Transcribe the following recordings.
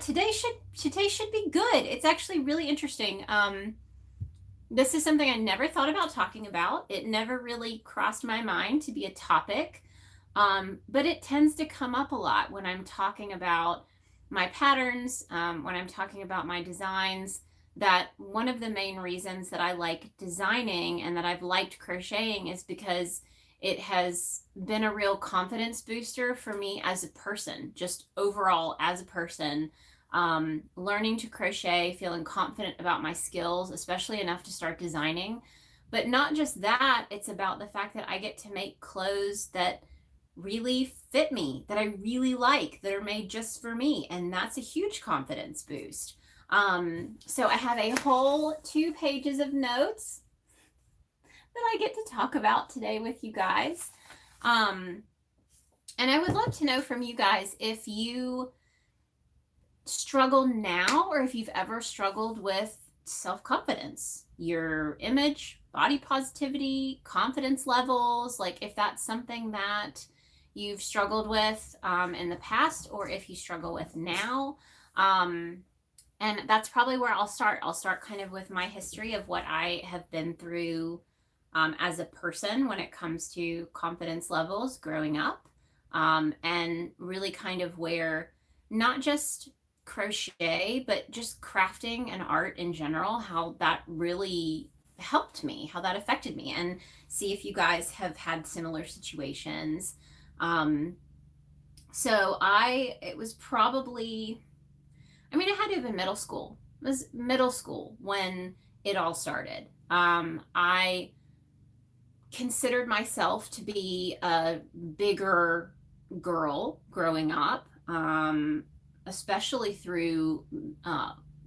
today should be good. It's actually really interesting. This is something I never thought about talking about. It never really crossed my mind to be a topic. But it tends to come up a lot when I'm talking about my patterns, when I'm talking about my designs, that one of the main reasons that I like designing and that I've liked crocheting is because it has been a real confidence booster for me as a person, just overall as a person. Learning to crochet, feeling confident about my skills, especially enough to start designing. But not just that, it's about the fact that I get to make clothes that really fit me, that I really like, that are made just for me. And that's a huge confidence boost. So I have a whole 2 pages of notes that I get to talk about today with you guys. And I would love to know from you guys if you struggle now or if you've ever struggled with self-confidence, your image, body positivity, confidence levels, like if that's something that you've struggled with in the past or if you struggle with now. And that's probably where I'll start. I'll start kind of with my history of what I have been through as a person when it comes to confidence levels growing up, and really kind of where not just crochet, but just crafting and art in general, how that really helped me, how that affected me, and see if you guys have had similar situations. It was probably, I mean, it had to have been middle school. It was middle school when it all started. I considered myself to be a bigger girl growing up, especially through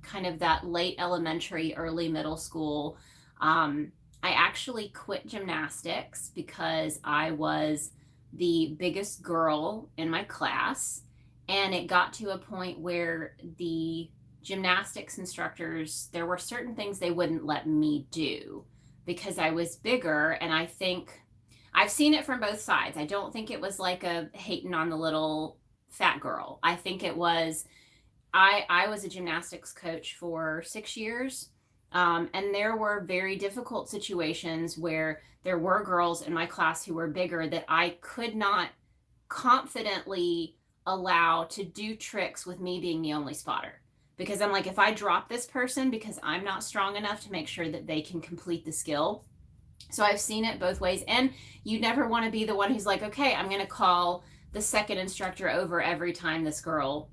kind of that late elementary, early middle school. I actually quit gymnastics because I was the biggest girl in my class. And it got to a point where the gymnastics instructors, there were certain things they wouldn't let me do because I was bigger. And I think I've seen it from both sides. I don't think it was like a hating on the little fat girl. I think it was, I was a gymnastics coach for 6 years. And there were very difficult situations where there were girls in my class who were bigger that I could not confidently allow to do tricks with me being the only spotter. Because I'm like, if I drop this person because I'm not strong enough to make sure that they can complete the skill. So I've seen it both ways. And you never want to be the one who's like, okay, I'm going to call the second instructor over every time this girl,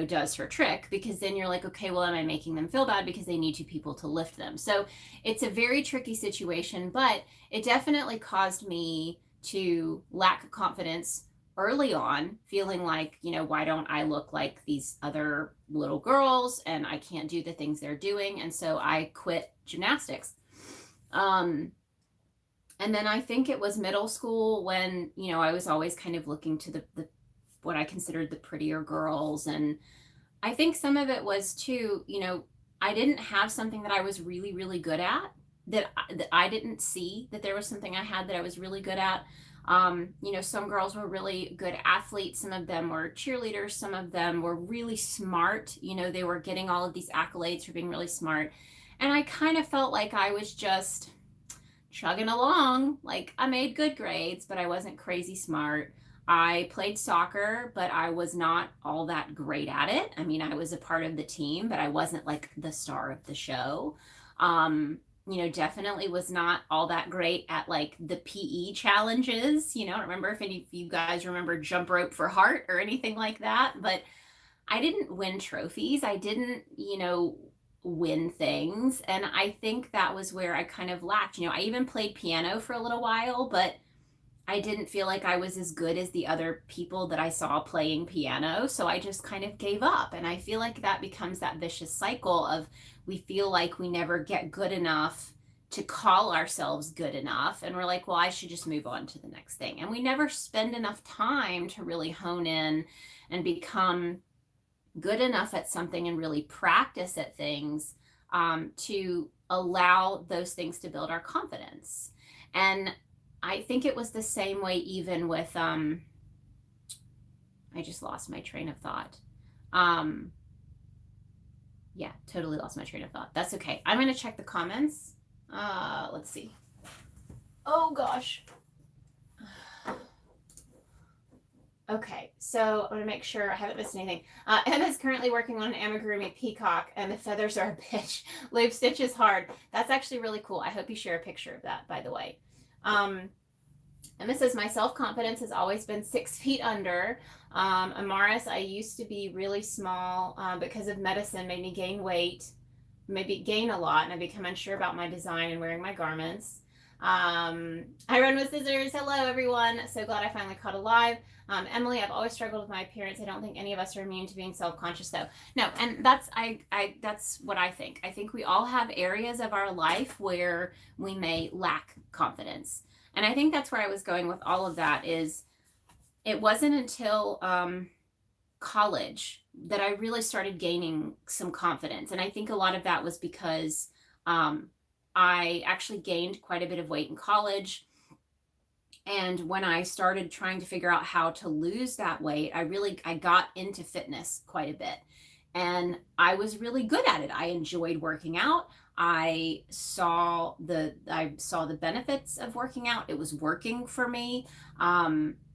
does her trick, because then you're like, okay, well, am I making them feel bad because they need 2 people to lift them? So it's a very tricky situation, but it definitely caused me to lack confidence early on, feeling like, why don't I look like these other little girls and I can't do the things they're doing? And so I quit gymnastics. And then I think it was middle school when, I was always kind of looking to the what I considered the prettier girls. And I think some of it was too, I didn't have something that I was really, really good at, that I didn't see that there was something I had that I was really good at. Some girls were really good athletes. Some of them were cheerleaders. Some of them were really smart. They were getting all of these accolades for being really smart. And I kind of felt like I was just chugging along. Like I made good grades, but I wasn't crazy smart. I played soccer, but I was not all that great at it. I mean, I was a part of the team, but I wasn't like the star of the show. Definitely was not all that great at like the PE challenges. I don't remember if any of you guys remember jump rope for heart or anything like that, but I didn't win trophies. I didn't, win things. And I think that was where I kind of lacked. I even played piano for a little while, but I didn't feel like I was as good as the other people that I saw playing piano. So I just kind of gave up. And I feel like that becomes that vicious cycle of we feel like we never get good enough to call ourselves good enough. And we're like, well, I should just move on to the next thing. And we never spend enough time to really hone in and become good enough at something and really practice at things, to allow those things to build our confidence. And I think it was the same way even with, I just lost my train of thought. Yeah, totally lost my train of thought. That's okay. I'm going to check the comments. Let's see. Oh gosh. Okay, so I'm going to make sure I haven't missed anything. Emma's currently working on an amigurumi peacock, and the feathers are a bitch. Loop stitch is hard. That's actually really cool. I hope you share a picture of that, by the way. Emma says, my self-confidence has always been 6 feet under. Amaris, I used to be really small because of medicine, made me gain weight, maybe gain a lot, and I become unsure about my design and wearing my garments. I run with scissors. Hello, everyone. So glad I finally caught alive. Emily, I've always struggled with my appearance. I don't think any of us are immune to being self-conscious, though. No, and that's that's what I think. I think we all have areas of our life where we may lack confidence. And I think that's where I was going with all of that is it wasn't until college that I really started gaining some confidence. And I think a lot of that was because I actually gained quite a bit of weight in college. And when I started trying to figure out how to lose that weight, I got into fitness quite a bit. And I was really good at it. I enjoyed working out. I saw the benefits of working out. It was working for me.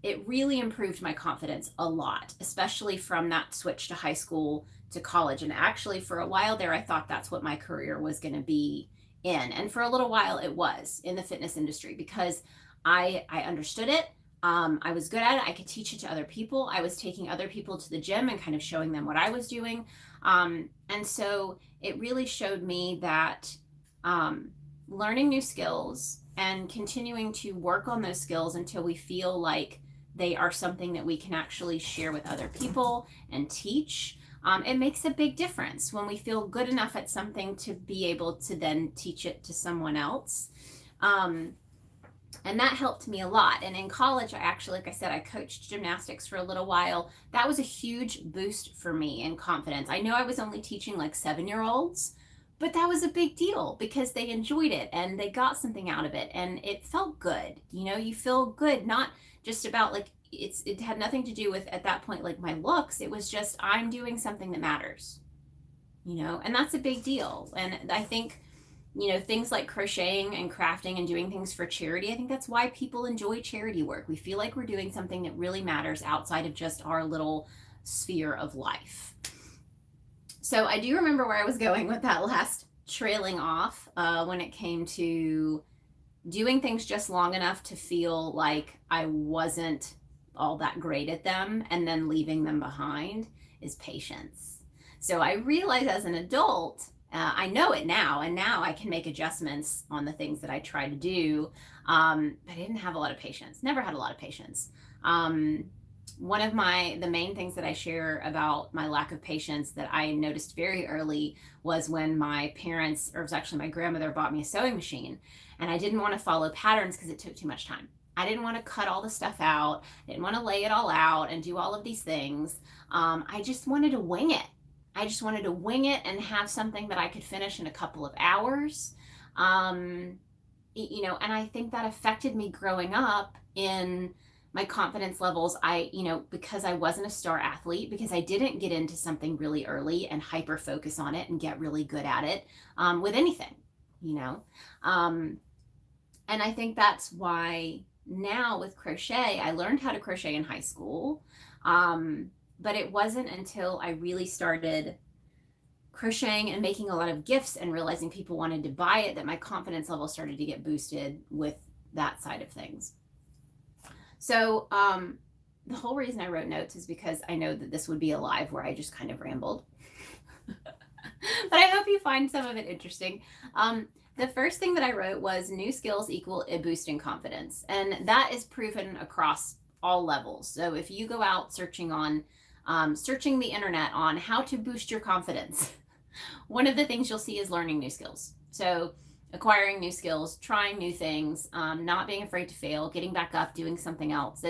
It really improved my confidence a lot, especially from that switch to high school to college. And actually, for a while there, I thought that's what my career was going to be in. And for a little while, it was in the fitness industry because I understood it. I was good at it. I could teach it to other people. I was taking other people to the gym and kind of showing them what I was doing. And so it really showed me that learning new skills and continuing to work on those skills until we feel like they are something that we can actually share with other people and teach. It makes a big difference when we feel good enough at something to be able to then teach it to someone else. And that helped me a lot. And in college, I actually, like I said, I coached gymnastics for a little while. That was a huge boost for me in confidence. I know I was only teaching like 7-year-olds, but that was a big deal because they enjoyed it and they got something out of it and it felt good. You know, you feel good, not just about like, it had nothing to do with at that point, like my looks. It was just, I'm doing something that matters, you know, and that's a big deal. And I think, you know, things like crocheting and crafting and doing things for charity, I think that's why people enjoy charity work. We feel like we're doing something that really matters outside of just our little sphere of life. So I do remember where I was going with that last trailing off when it came to doing things just long enough to feel like I wasn't all that great at them and then leaving them behind is patience. So I realized as an adult, I know it now, and now I can make adjustments on the things that I try to do. But I didn't have a lot of patience, never had a lot of patience. One of the main things that I share about my lack of patience that I noticed very early was when my parents, or it was actually my grandmother, bought me a sewing machine. And I didn't want to follow patterns because it took too much time. I didn't want to cut all the stuff out. I didn't want to lay it all out and do all of these things. I just wanted to wing it. I just wanted to wing it and have something that I could finish in a couple of hours. You know, and I think that affected me growing up in my confidence levels. Because I wasn't a star athlete, because I didn't get into something really early and hyper focus on it and get really good at it with anything, you know. And I think that's why now with crochet, I learned how to crochet in high school. But it wasn't until I really started crocheting and making a lot of gifts and realizing people wanted to buy it that my confidence level started to get boosted with that side of things. So the whole reason I wrote notes is because I know that this would be a live where I just kind of rambled. But I hope you find some of it interesting. The first thing that I wrote was new skills equal a boost in confidence. And that is proven across all levels. So if you go out searching the internet on how to boost your confidence, one of the things you'll see is learning new skills. So acquiring new skills, trying new things, not being afraid to fail, getting back up, doing something else.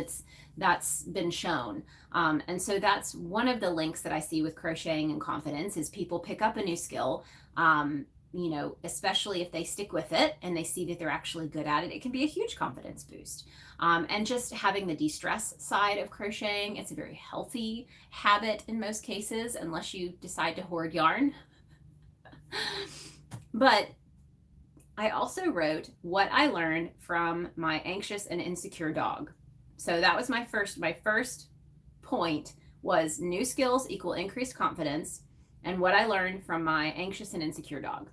That's been shown. And so that's one of the links that I see with crocheting and confidence is people pick up a new skill, you know, especially if they stick with it and they see that they're actually good at it, it can be a huge confidence boost. And just having the de-stress side of crocheting, it's a very healthy habit in most cases, unless you decide to hoard yarn. But I also wrote what I learned from my anxious and insecure dog. So that was my first point was new skills equal increased confidence, and what I learned from my anxious and insecure dog.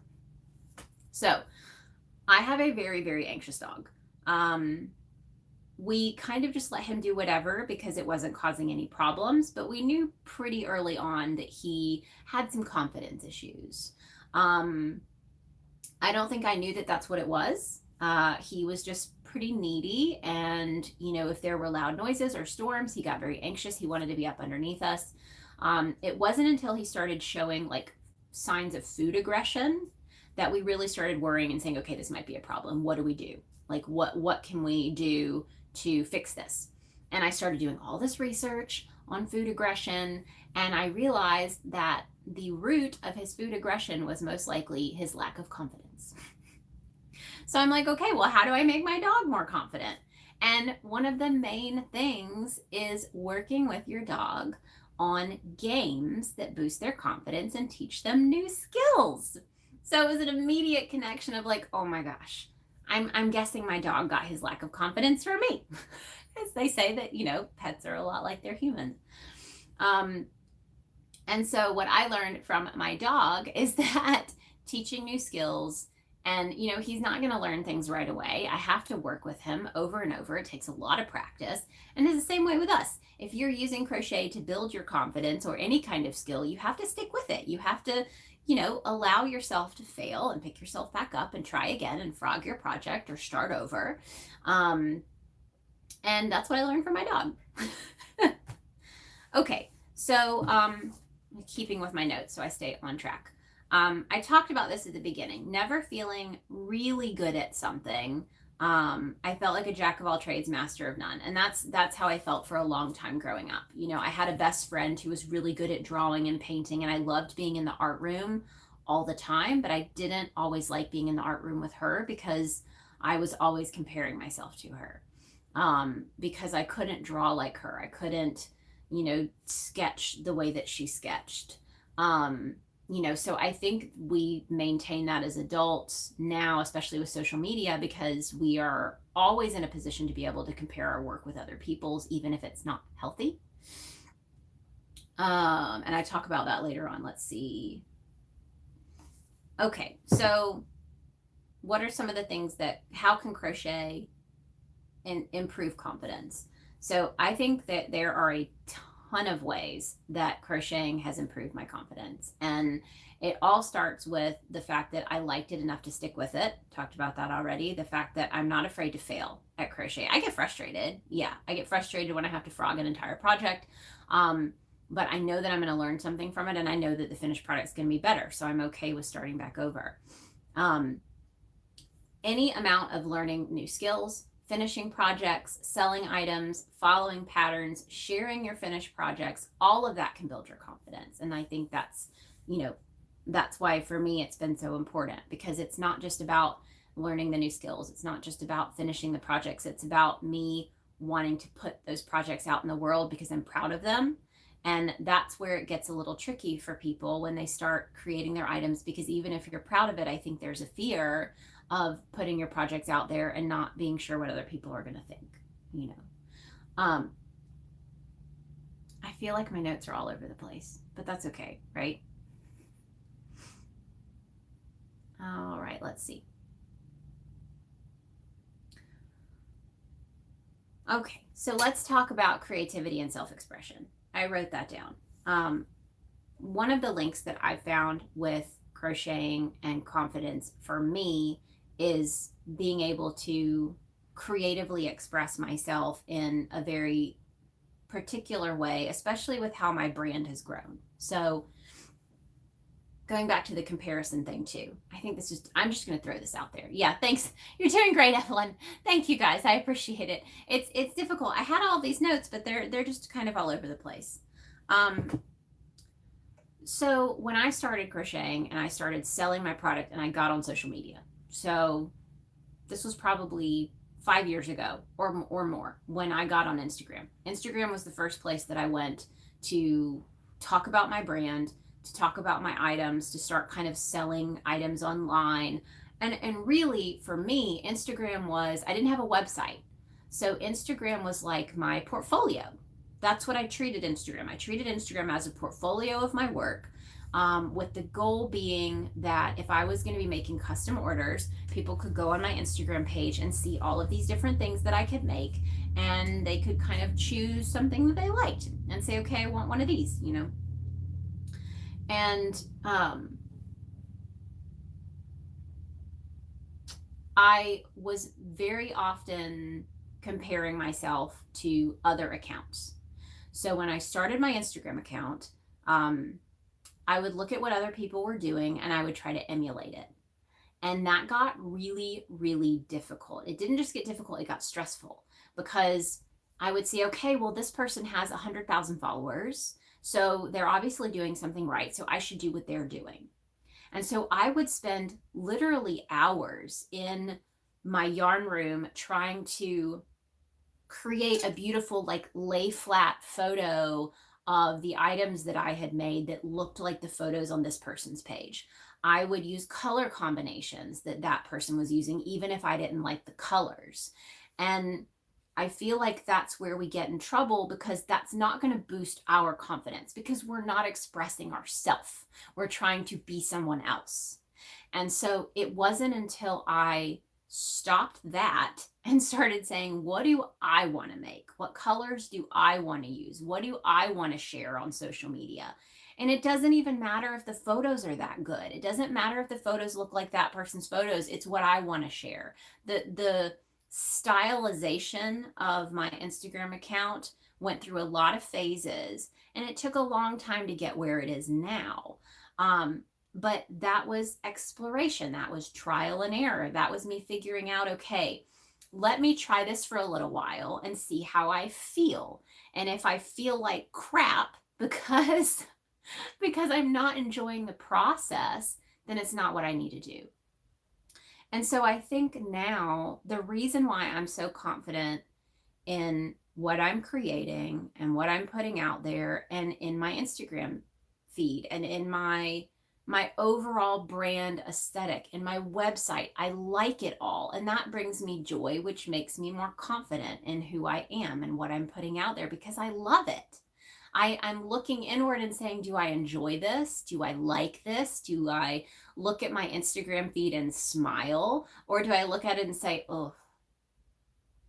So I have a very, very anxious dog. We kind of just let him do whatever because it wasn't causing any problems, but we knew pretty early on that he had some confidence issues. I don't think I knew that that's what it was. He was just pretty needy, and if there were loud noises or storms, he got very anxious. He wanted to be up underneath us. It wasn't until he started showing like signs of food aggression that we really started worrying and saying, okay, this might be a problem. What do we do? Like, what can we do to fix this? And I started doing all this research on food aggression, and I realized that the root of his food aggression was most likely his lack of confidence. So I'm like, okay, well, how do I make my dog more confident? And one of the main things is working with your dog on games that boost their confidence and teach them new skills. So it was an immediate connection of like, oh my gosh, I'm guessing my dog got his lack of confidence from me. As they say that, pets are a lot like their humans. And so what I learned from my dog is that teaching new skills, and he's not going to learn things right away. I have to work with him over and over. It takes a lot of practice. And it's the same way with us. If you're using crochet to build your confidence or any kind of skill, you have to stick with it. You have to allow yourself to fail and pick yourself back up and try again and frog your project or start over. And that's what I learned from my dog. Okay, so keeping with my notes so I stay on track. I talked about this at the beginning, never feeling really good at something. I felt like a jack of all trades, master of none. And that's how I felt for a long time growing up. I had a best friend who was really good at drawing and painting, and I loved being in the art room all the time, but I didn't always like being in the art room with her because I was always comparing myself to her. Because I couldn't draw like her. I couldn't, sketch the way that she sketched. So I think we maintain that as adults now, especially with social media, because we are always in a position to be able to compare our work with other people's, even if it's not healthy. And I talk about that later on. Let's see. Okay, so what are some of the things how can crochet improve confidence? So I think that there are a ton of ways that crocheting has improved my confidence. And it all starts with the fact that I liked it enough to stick with it. Talked about that already. The fact that I'm not afraid to fail at crochet. I get frustrated. Yeah, I get frustrated when I have to frog an entire project. But I know that I'm going to learn something from it, and I know that the finished product is going to be better. So I'm okay with starting back over. Any amount of learning new skills, finishing projects, selling items, following patterns, sharing your finished projects, all of that can build your confidence. And I think that's why for me it's been so important, because it's not just about learning the new skills. It's not just about finishing the projects. It's about me wanting to put those projects out in the world because I'm proud of them. And that's where it gets a little tricky for people when they start creating their items, because even if you're proud of it, I think there's a fear of putting your projects out there and not being sure what other people are going to think. I feel like my notes are all over the place, but that's okay, right? All right, let's see. Okay, so let's talk about creativity and self-expression. I wrote that down. One of the links that I found with crocheting and confidence for me is being able to creatively express myself in a very particular way, especially with how my brand has grown. So going back to the comparison thing too, I think I'm just going to throw this out there. Yeah, thanks. You're doing great, Evelyn. Thank you guys. I appreciate it. It's difficult. I had all these notes, but they're just kind of all over the place. So when I started crocheting and I started selling my product and I got on social media, so this was probably 5 years ago or more when I got on Instagram. Instagram was the first place that I went to talk about my brand, to talk about my items, to start kind of selling items online. And really for me, Instagram was, I didn't have a website. So Instagram was like my portfolio. That's what I treated Instagram. I treated Instagram as a portfolio of my work, with the goal being that if I was going to be making custom orders, people could go on my Instagram page and see all of these different things that I could make, and they could kind of choose something that they liked and say, okay, I want one of these, you know. And I was very often comparing myself to other accounts. So when I started my Instagram account, I would look at what other people were doing and I would try to emulate it. And that got really, really difficult. It didn't just get difficult, it got stressful, because I would see, okay, well, this person has 100,000 followers. So they're obviously doing something right. So I should do what they're doing. And so I would spend literally hours in my yarn room trying to create a beautiful, like, lay flat photo of the items that I had made that looked like the photos on this person's page. I would use color combinations that that person was using, even if I didn't like the colors. And I feel like that's where we get in trouble, because that's not going to boost our confidence, because we're not expressing ourselves. We're trying to be someone else. And so it wasn't until I stopped that and started saying, what do I want to make? What colors do I want to use? What do I want to share on social media? And it doesn't even matter if the photos are that good. It doesn't matter if the photos look like that person's photos. It's what I want to share. The stylization of my Instagram account went through a lot of phases, and it took a long time to get where it is now. But that was exploration. That was trial and error. That was me figuring out, okay, let me try this for a little while and see how I feel. And if I feel like crap because I'm not enjoying the process, then it's not what I need to do. And so I think now the reason why I'm so confident in what I'm creating and what I'm putting out there, and in my Instagram feed, and in my overall brand aesthetic, and my website, I like it all. And that brings me joy, which makes me more confident in who I am and what I'm putting out there, because I love it. I'm looking inward and saying, do I enjoy this? Do I like this? Do I look at my Instagram feed and smile? Or do I look at it and say, oh,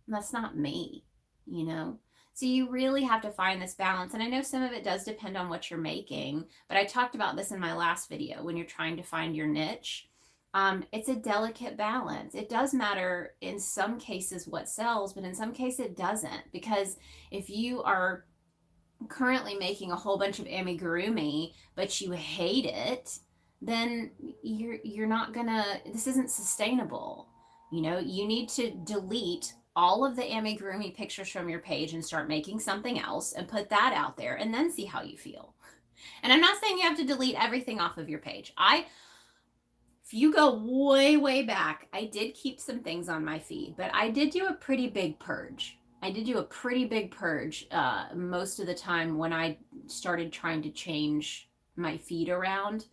that's not me, you know? So you really have to find this balance. And I know some of it does depend on what you're making, but I talked about this in my last video. When you're trying to find your niche, it's a delicate balance. It does matter in some cases what sells, but in some cases it doesn't. Because if you are currently making a whole bunch of amigurumi, but you hate it, then you're not gonna, this isn't sustainable. You know, you need to delete all of the amigurumi pictures from your page and start making something else and put that out there, and then see how you feel. And I'm not saying you have to delete everything off of your page. If you go way, way back, I did keep some things on my feed, but I did do a pretty big purge. Most of the time when I started trying to change my feed around,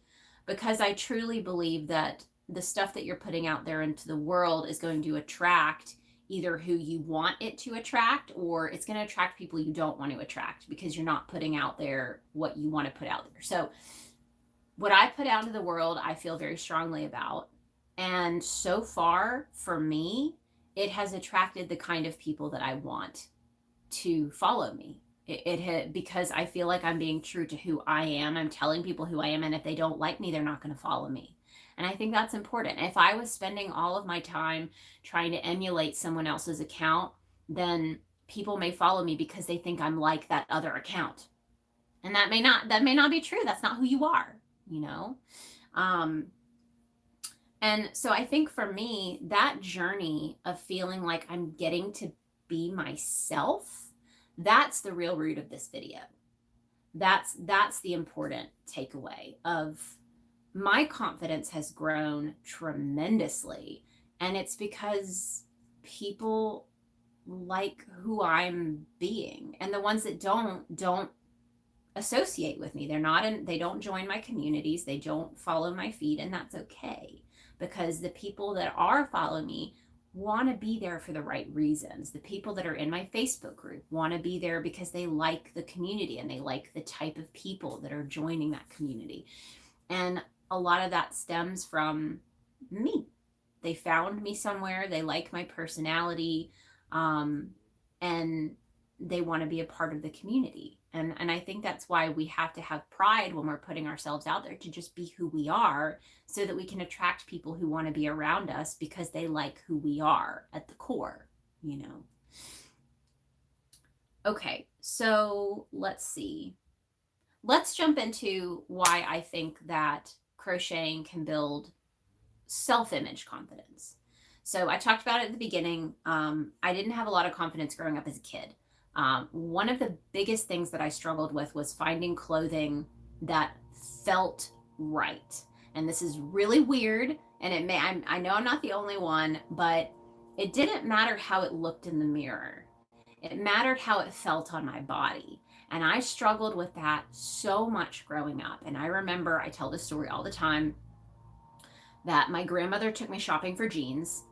because I truly believe that the stuff that you're putting out there into the world is going to attract either who you want it to attract, or it's going to attract people you don't want to attract, because you're not putting out there what you want to put out there. So what I put out into the world, I feel very strongly about. And so far, for me, it has attracted the kind of people that I want to follow me. Because I feel like I'm being true to who I am. I'm telling people who I am, and if they don't like me, they're not going to follow me. And I think that's important. If I was spending all of my time trying to emulate someone else's account, then people may follow me because they think I'm like that other account. And that may not be true. That's not who you are, you know? And so I think for me, that journey of feeling like I'm getting to be myself, that's the real root of this video. That's the important takeaway. Of my confidence has grown tremendously, and it's because people like who I'm being, and the ones that don't associate with me. They don't join my communities. They don't follow my feed, and that's okay, because the people that are following me want to be there for the right reasons. The people that are in my Facebook group want to be there because they like the community and they like the type of people that are joining that community. And a lot of that stems from me. They found me somewhere, they like my personality, and they want to be a part of the community. And I think that's why we have to have pride when we're putting ourselves out there, to just be who we are, so that we can attract people who want to be around us because they like who we are at the core, you know. Okay, so let's see. Let's jump into why I think that crocheting can build self-image confidence. So I talked about it at the beginning. I didn't have a lot of confidence growing up as a kid. One of the biggest things that I struggled with was finding clothing that felt right. And this is really weird, and I know I'm not the only one, but it didn't matter how it looked in the mirror. It mattered how it felt on my body. And I struggled with that so much growing up. And I remember, I tell this story all the time, that my grandmother took me shopping for jeans,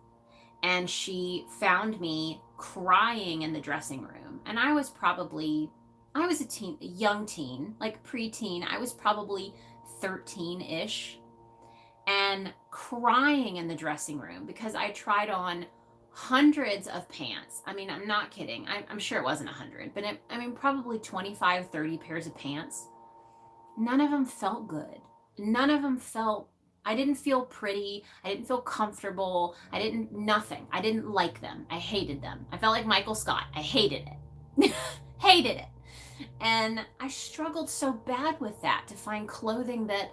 and she found me crying in the dressing room. And I was a young teen, like preteen. I was probably 13-ish, and crying in the dressing room because I tried on hundreds of pants. I mean, I'm not kidding. I'm sure it wasn't 100, but probably 25, 30 pairs of pants. None of them felt good. None of them felt, I didn't feel pretty. I didn't feel comfortable. Nothing. I didn't like them. I hated them. I felt like Michael Scott. I hated it. Hated it. And I struggled so bad with that, to find clothing that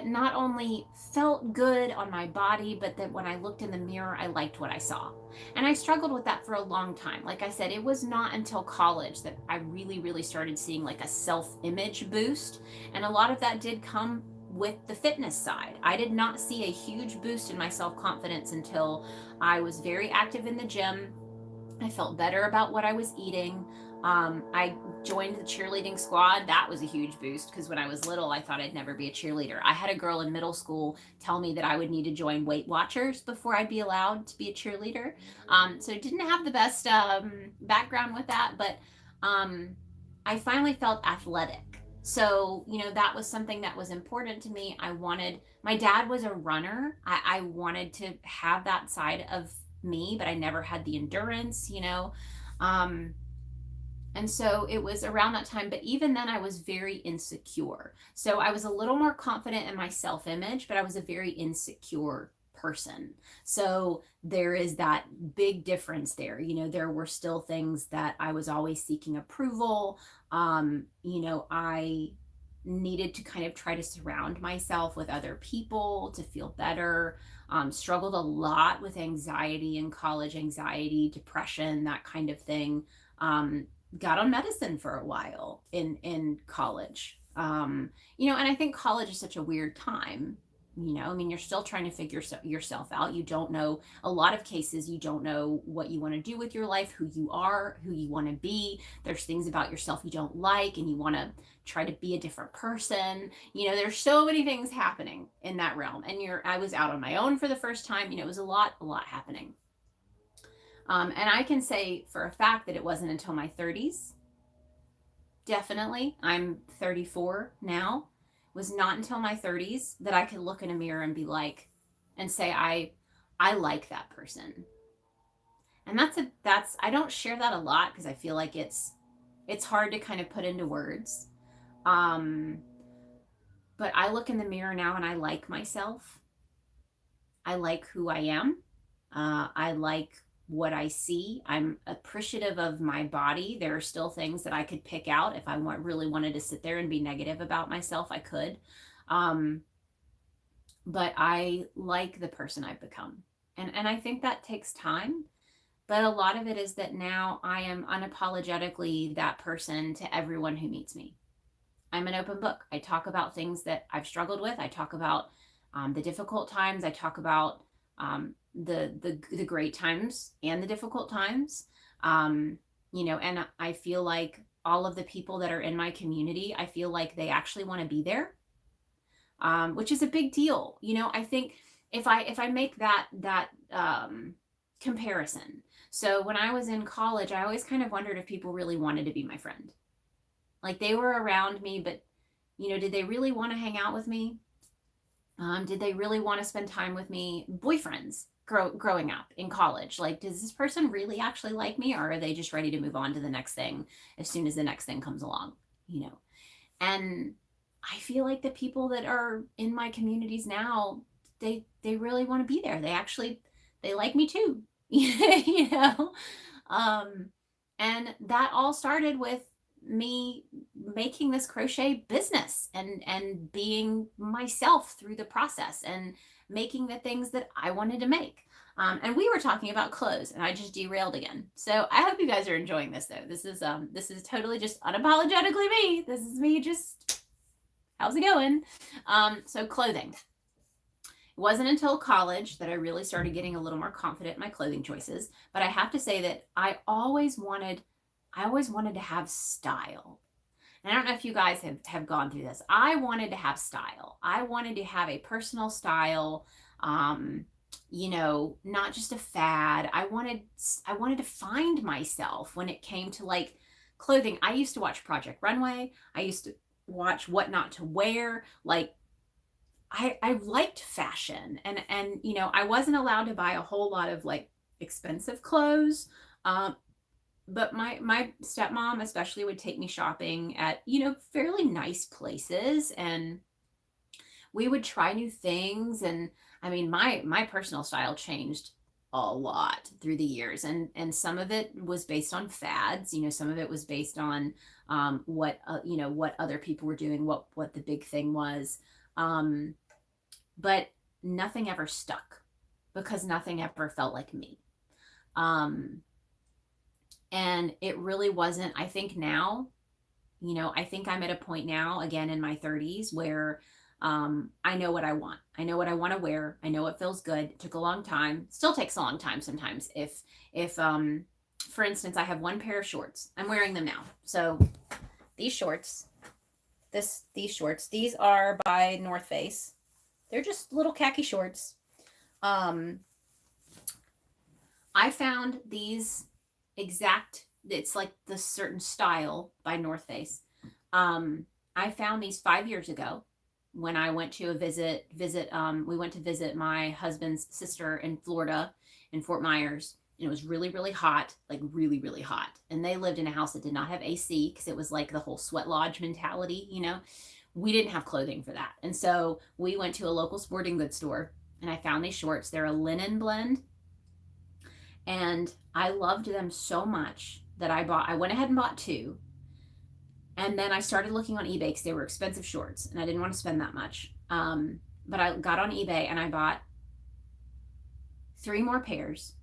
not only felt good on my body, but that when I looked in the mirror, I liked what I saw. And I struggled with that for a long time. Like I said, it was not until college that I really, really started seeing like a self-image boost. And a lot of that did come with the fitness side. I did not see a huge boost in my self-confidence until I was very active in the gym. I felt better about what I was eating. I joined the cheerleading squad. That was a huge boost, because when I was little, I thought I'd never be a cheerleader. I had a girl in middle school tell me that I would need to join Weight Watchers before I'd be allowed to be a cheerleader. So I didn't have the best background with that, but I finally felt athletic. So, that was something that was important to me. My dad was a runner. I wanted to have that side of me, but I never had the endurance, and so it was around that time, but even then I was very insecure. So I was a little more confident in my self-image, but I was a very insecure person. So there is that big difference there. There were still things that I was always seeking approval. I needed to kind of try to surround myself with other people to feel better. Struggled a lot with anxiety in college, depression, that kind of thing. Got on medicine for a while in college. And I think college is such a weird time. You're still trying to figure yourself out. You don't know, a lot of cases, you don't know what you want to do with your life, who you are, who you want to be. There's things about yourself you don't like, and you want to try to be a different person. There's so many things happening in that realm. And I was out on my own for the first time. It was a lot happening. And I can say for a fact that it wasn't until my 30s, definitely, I'm 34 now, was not until my 30s that I could look in a mirror and be like, and say, I like that person. And I don't share that a lot, because I feel like it's hard to kind of put into words. But I look in the mirror now and I like myself. I like who I am. I like what I see. I'm appreciative of my body. There are still things that I could pick out. If I really wanted to sit there and be negative about myself, I could. But I like the person I've become. And I think that takes time. But a lot of it is that now I am unapologetically that person to everyone who meets me. I'm an open book. I talk about things that I've struggled with. I talk about the difficult times. I talk about the great times and the difficult times. And I feel like all of the people that are in my community, I feel like they actually want to be there, which is a big deal. You know, I think if I make that comparison. So when I was in college, I always kind of wondered if people really wanted to be my friend. Like they were around me, but you know, did they really want to hang out with me? Did they really want to spend time with me? Boyfriends growing up in college, like, does this person really actually like me, or are they just ready to move on to the next thing as soon as the next thing comes along? You know, and I feel like the people that are in my communities now, they really want to be there. They like me too. You know, um, and that all started with me making this crochet business and being myself through the process and making the things that I wanted to make. And we were talking about clothes, and I just derailed again. So I hope you guys are enjoying this, though. This is totally just unapologetically me. This is me just, how's it going? So clothing. It wasn't until college that I really started getting a little more confident in my clothing choices. But I have to say that I always wanted to have style. And I don't know if you guys have gone through this. I wanted to have style. I wanted to have a personal style, you know, not just a fad. I wanted to find myself when it came to like clothing. I used to watch Project Runway. I used to watch What Not to Wear. Like I liked fashion, and you know, I wasn't allowed to buy a whole lot of like expensive clothes. But my stepmom especially would take me shopping at, you know, fairly nice places, and we would try new things. And I mean, my personal style changed a lot through the years, and some of it was based on fads. You know, some of it was based on what you know, what other people were doing, what the big thing was. But nothing ever stuck because nothing ever felt like me. And it really wasn't. I think now, you know, I think I'm at a point now, again in my 30s, where I know what I want. I know what I want to wear. I know it feels good. It took a long time. Still takes a long time sometimes. If for instance, I have one pair of shorts. I'm wearing them now. So these shorts, these are by North Face. They're just little khaki shorts. I found these it's like the certain style by North Face. I found these 5 years ago when I went to we went to visit my husband's sister in Florida, in Fort Myers. And it was really, really hot, like really, really hot. And they lived in a house that did not have AC because it was like the whole sweat lodge mentality, you know. We didn't have clothing for that. And so we went to a local sporting goods store, and I found these shorts. They're a linen blend. And I loved them so much that I went ahead and bought two. And then I started looking on eBay because they were expensive shorts and I didn't want to spend that much. But I got on eBay and I bought 3 more pairs.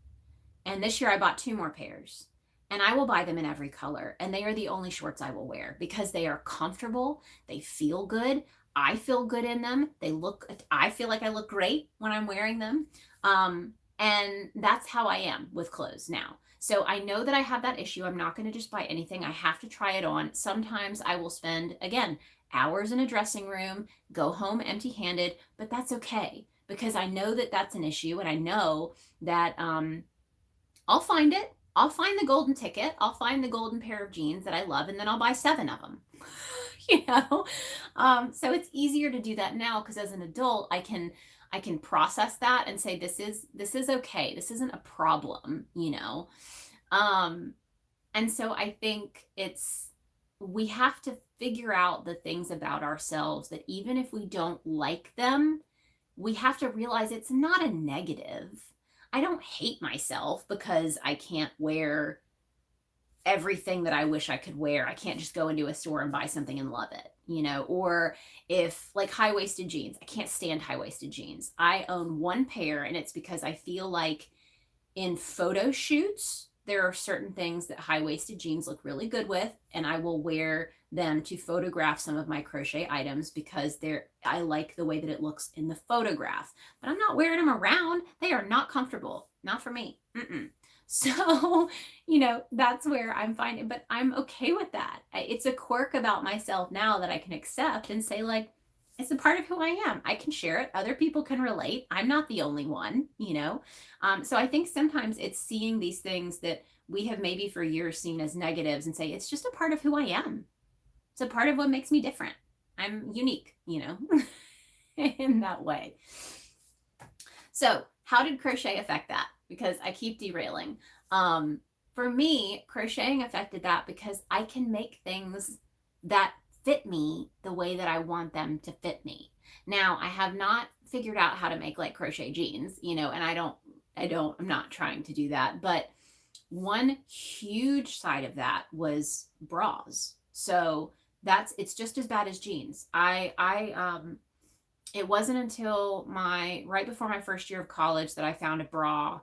And this year I bought 2 more pairs. And I will buy them in every color. And they are the only shorts I will wear because they are comfortable. They feel good. I feel good in them. I feel like I look great when I'm wearing them. And that's how I am with clothes now. So I know that I have that issue. I'm not going to just buy anything. I have to try it on. Sometimes I will spend, again, hours in a dressing room, go home empty-handed, but that's okay because I know that that's an issue, and I know that I'll find it. I'll find the golden ticket. I'll find the golden pair of jeans that I love, and then I'll buy 7 of them. You know, so it's easier to do that now because as an adult, I can process that and say this is okay. This isn't a problem, you know. And so I think we have to figure out the things about ourselves that even if we don't like them, we have to realize it's not a negative. I don't hate myself because I can't wear everything that I wish I could wear. I can't just go into a store and buy something and love it, you know. Or if like high-waisted jeans, I can't stand high-waisted jeans. I own 1 pair, and it's because I feel like in photo shoots, there are certain things that high-waisted jeans look really good with, and I will wear them to photograph some of my crochet items because I like the way that it looks in the photograph. But I'm not wearing them around. They are not comfortable. Not for me. So, that's where I'm finding, but I'm okay with that. It's a quirk about myself now that I can accept and say, like, it's a part of who I am. I can share it. Other people can relate. I'm not the only one. So I think sometimes it's seeing these things that we have maybe for years seen as negatives and say, it's just a part of who I am. It's a part of what makes me different. I'm unique, in that way. So, how did crochet affect that? Because I keep derailing. For me, crocheting affected that because I can make things that fit me the way that I want them to fit me. Now, I have not figured out how to make like crochet jeans, and I'm not trying to do that. But one huge side of that was bras. So it's just as bad as jeans. It wasn't until right before my first year of college that I found a bra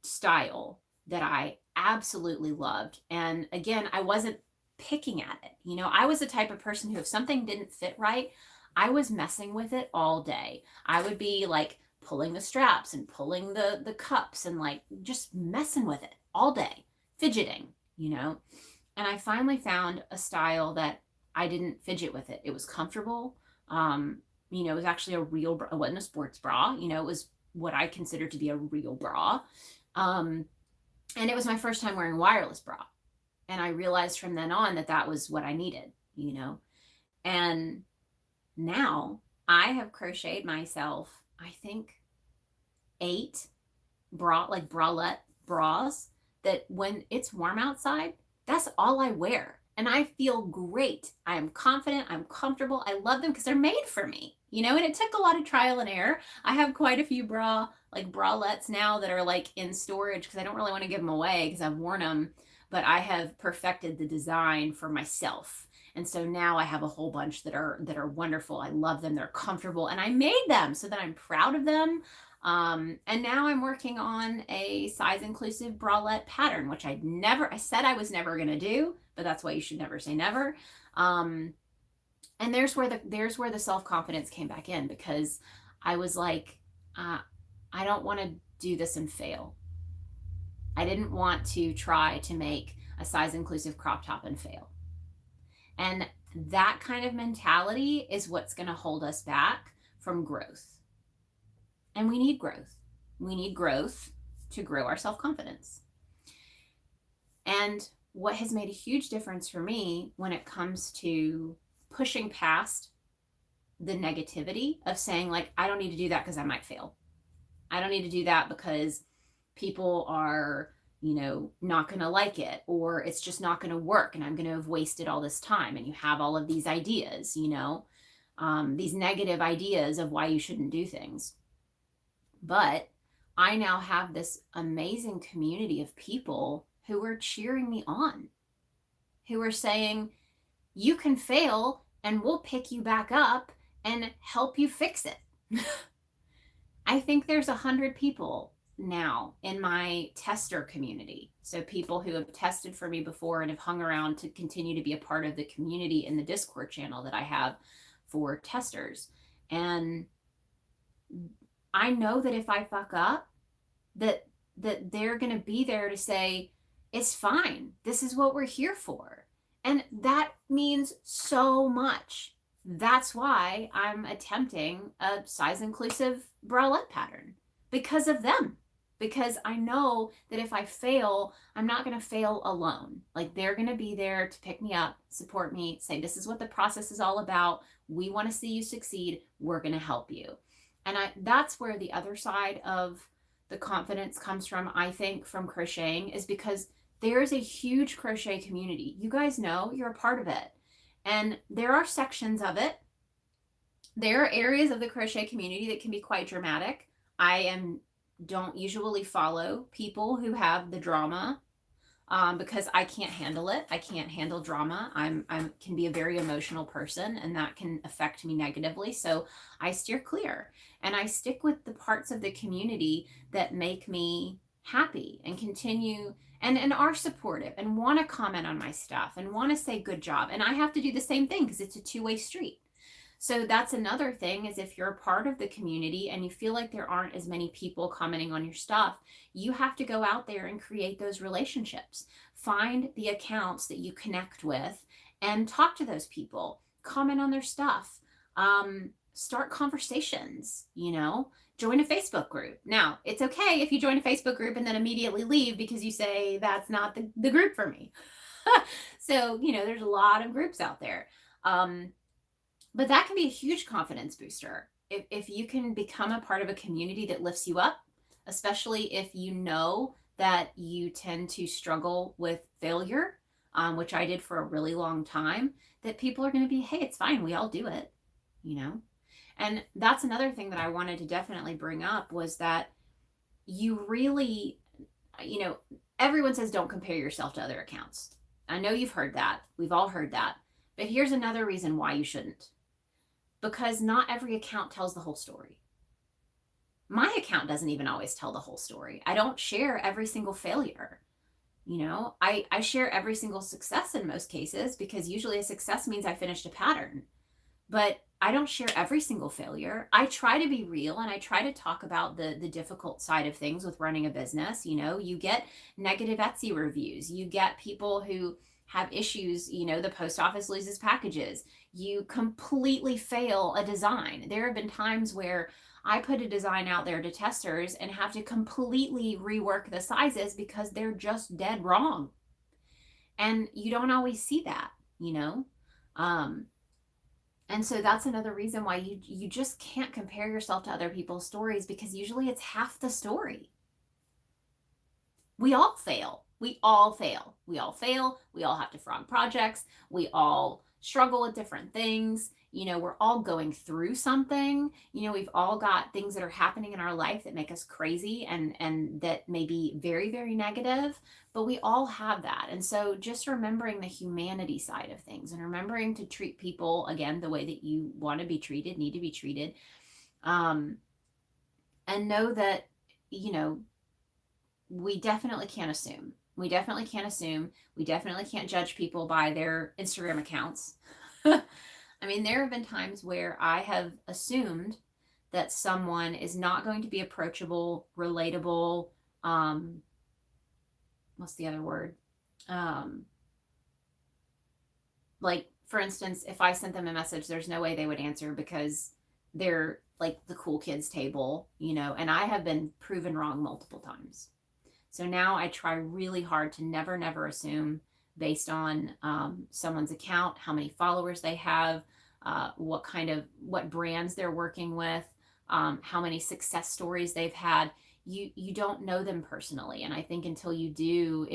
style that I absolutely loved. And again, I wasn't picking at it. I was the type of person who, if something didn't fit right, I was messing with it all day. I would be like pulling the straps and pulling the cups and like just messing with it all day, fidgeting. And I finally found a style that I didn't fidget with it. It was comfortable. It was actually a real bra. It wasn't a sports bra. It was what I consider to be a real bra. And it was my first time wearing a wireless bra. And I realized from then on that that was what I needed. And now I have crocheted myself, I think, 8 bralette bras that when it's warm outside, that's all I wear. And I feel great. I am confident. I'm comfortable. I love them because they're made for me, and it took a lot of trial and error. I have quite a few bralettes now that are like in storage because I don't really want to give them away because I've worn them, but I have perfected the design for myself. And so now I have a whole bunch that are wonderful. I love them. They're comfortable, and I made them so that I'm proud of them. And now I'm working on a size inclusive bralette pattern, which I said I was never going to do, but that's why you should never say never. And there's where the self-confidence came back in, because I was like, I don't want to do this and fail. I didn't want to try to make a size inclusive crop top and fail. And that kind of mentality is what's going to hold us back from growth. And we need growth. We need growth to grow our self-confidence. And what has made a huge difference for me when it comes to pushing past the negativity of saying, like, I don't need to do that because I might fail. I don't need to do that because people are, not going to like it, or it's just not going to work and I'm going to have wasted all this time. And you have all of these ideas, these negative ideas of why you shouldn't do things. But I now have this amazing community of people who are cheering me on, who are saying, you can fail and we'll pick you back up and help you fix it. I think there's 100 people now in my tester community. So people who have tested for me before and have hung around to continue to be a part of the community in the Discord channel that I have for testers. And I know that if I fuck up, that they're going to be there to say, it's fine. This is what we're here for. And that means so much. That's why I'm attempting a size inclusive bralette pattern, because of them. Because I know that if I fail, I'm not going to fail alone. Like, they're going to be there to pick me up, support me, say, this is what the process is all about. We want to see you succeed. We're going to help you. And that's where the other side of the confidence comes from, I think, from crocheting, is because there is a huge crochet community. You guys know you're a part of it. And there are sections of it. There are areas of the crochet community that can be quite dramatic. Don't usually follow people who have the drama because I can't handle it. I can't handle drama. I can be a very emotional person, and that can affect me negatively. So I steer clear, and I stick with the parts of the community that make me happy and continue and are supportive and want to comment on my stuff and want to say good job. And I have to do the same thing because it's a two-way street. So that's another thing, is if you're a part of the community and you feel like there aren't as many people commenting on your stuff, you have to go out there and create those relationships. Find the accounts that you connect with and talk to those people, comment on their stuff, start conversations, join a Facebook group. Now, it's okay if you join a Facebook group and then immediately leave because you say that's not the group for me. So, there's a lot of groups out there. But that can be a huge confidence booster. If you can become a part of a community that lifts you up, especially if you know that you tend to struggle with failure, which I did for a really long time, that people are going to be, hey, it's fine. We all do it, And that's another thing that I wanted to definitely bring up, was that you really, everyone says don't compare yourself to other accounts. I know you've heard that. We've all heard that. But here's another reason why you shouldn't. Because not every account tells the whole story. My account doesn't even always tell the whole story. I don't share every single failure. I share every single success in most cases, because usually a success means I finished a pattern. But I don't share every single failure. I try to be real, and I try to talk about the difficult side of things with running a business. You get negative Etsy reviews. You get people who have issues, the post office loses packages. You completely fail a design. There have been times where I put a design out there to testers and have to completely rework the sizes because they're just dead wrong. And you don't always see that, and so that's another reason why you just can't compare yourself to other people's stories, because usually it's half the story. We all fail. We all fail. We all fail. We all have to frog projects. We all struggle with different things. We're all going through something. We've all got things that are happening in our life that make us crazy and that may be very, very negative, but we all have that. And so just remembering the humanity side of things, and remembering to treat people, again, the way that you want to be treated, need to be treated, and know that, we definitely can't assume. We definitely can't assume. We definitely can't judge people by their Instagram accounts. I mean, there have been times where I have assumed that someone is not going to be approachable, relatable, what's the other word? Like, for instance, if I sent them a message, there's no way they would answer because they're like the cool kids table, and I have been proven wrong multiple times. So now I try really hard to never assume based on someone's account, how many followers they have, what brands they're working with, how many success stories they've had. You don't know them personally. And I think until you do,